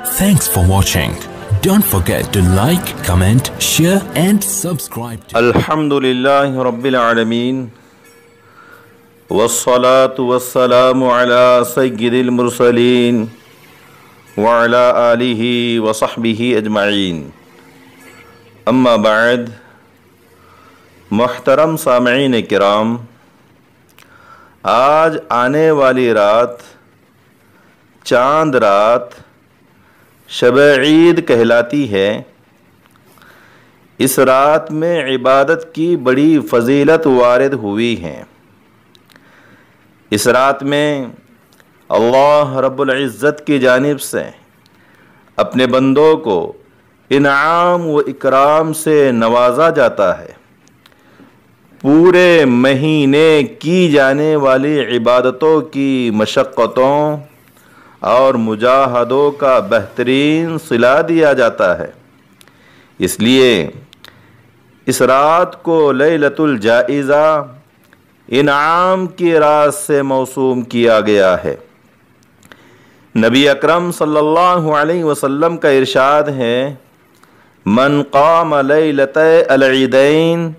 Thanks for watching. Don't forget to like, comment, share and subscribe to Alhamdulillahi Rabbil Alameen. Wassalatu wassalamu ala sayyidil mursaleen wa ala alihi wa sahbihi ajma'in. Amma ba'd. محترم سامعین کرام، آج آنے والی رات چاند رات شب عید کہلاتی ہے۔ اس رات میں عبادت کی بڑی فضیلت وارد ہوئی ہے۔ اس رات میں اللہ رب العزت کی جانب سے اپنے بندوں کو انعام و اکرام سے نوازا جاتا ہے۔ پورے مہینے کی جانے والی عبادتوں کی مشقتوں اور مجاہدوں کا بہترین صلہ دیا جاتا ہے۔ اس لیے اس رات کو لیلۃ الجائزہ انعام کی رات سے موسوم کیا گیا ہے۔ نبی اکرم صلی اللہ علیہ وسلم کا ارشاد ہے، من قام لیلۃ العیدین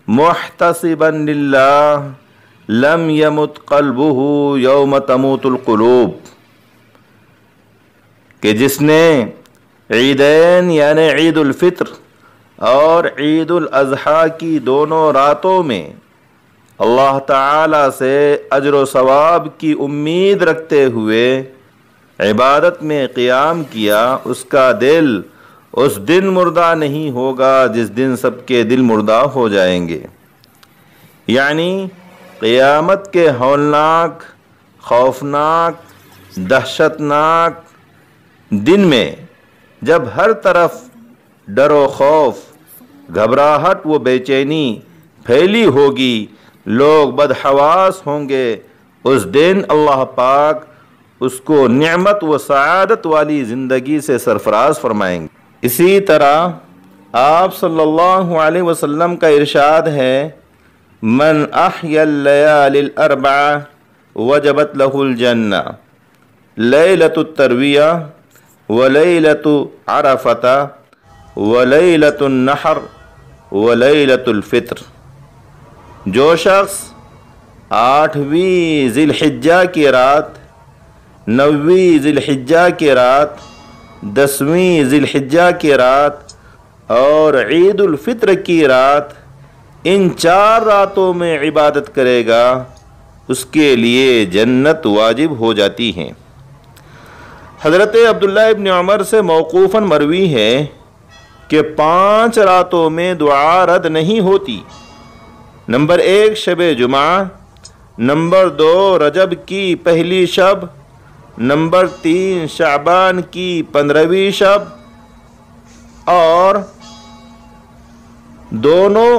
محتسبا للہ لم یمت قلبہ یوم تموت القلوب، کہ جس نے عیدین یعنی عید الفطر اور عید الاضحیٰ کی دونوں راتوں میں اللہ تعالی سے اجر و ثواب کی امید رکھتے ہوئے عبادت میں قیام کیا، اس کا دل اس دن مردہ نہیں ہوگا جس دن سب کے دل مردہ ہو جائیں گے۔ یعنی قیامت کے ہولناک، خوفناک، دہشتناک دن میں جب ہر طرف ڈر و خوف، گھبراہٹ و بے چینی پھیلی ہوگی، لوگ بدحواس ہوں گے، اس دن اللہ پاک اس کو نعمت و سعادت والی زندگی سے سرفراز فرمائیں گے۔ اسی طرح آپ صلی اللہ علیہ وسلم کا ارشاد ہے، من احیی اللیالی الاربع وجبت لہ الجنہ، لیلۃ الترویہ ولیلۃ عرفۃ ولیلۃ النحر ولیلۃ الفطر۔ جو شخص 8ویں ذی الحجہ کی رات، 9ویں ذی الحجہ کی رات، 10ویں ذی الحجہ کی رات اور عید الفطر کی رات، ان 4 راتوں میں عبادت کرے گا، اس کے لیے جنت واجب ہو جاتی ہے۔ حضرت عبداللہ ابن عمر سے موقوفاً مروی ہے کہ 5 راتوں میں دعا رد نہیں ہوتی۔ نمبر 1 شب جمعہ، نمبر 2 رجب کی پہلی شب، نمبر 3 شعبان کی 15ویں شب، اور دونوں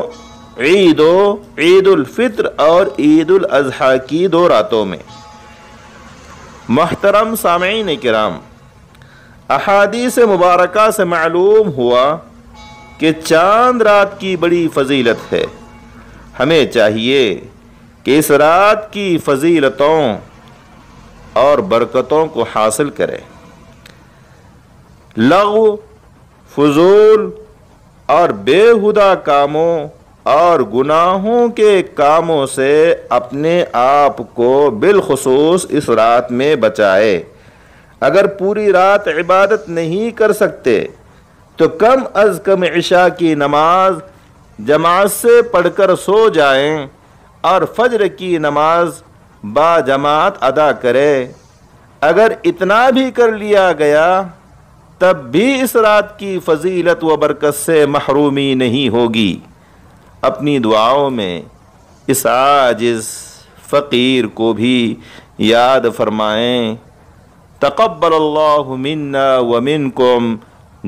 عید الفطر اور عید الاضحیٰ کی 2 راتوں میں۔ محترم سامعین کرام، احادیث مبارکہ سے معلوم ہوا کہ چاند رات کی بڑی فضیلت ہے۔ ہمیں چاہیے کہ اس رات کی فضیلتوں اور برکتوں کو حاصل کریں۔ لغو، فضول اور بےہودہ کاموں اور گناہوں کے کاموں سے اپنے آپ کو بالخصوص اس رات میں بچائے۔ اگر پوری رات عبادت نہیں کر سکتے تو کم از کم عشاء کی نماز جماعت سے پڑھ کر سو جائیں اور فجر کی نماز با جماعت ادا کرے۔ اگر اتنا بھی کر لیا گیا تب بھی اس رات کی فضیلت و برکت سے محرومی نہیں ہوگی۔ اپنی دعاؤں میں اس عاجز فقیر کو بھی یاد فرمائیں۔ تقبل اللہ منا ومنکم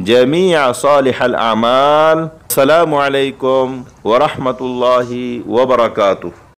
جمیع صالح الاعمال۔ السلام علیکم ورحمۃ اللہ وبرکاتہ۔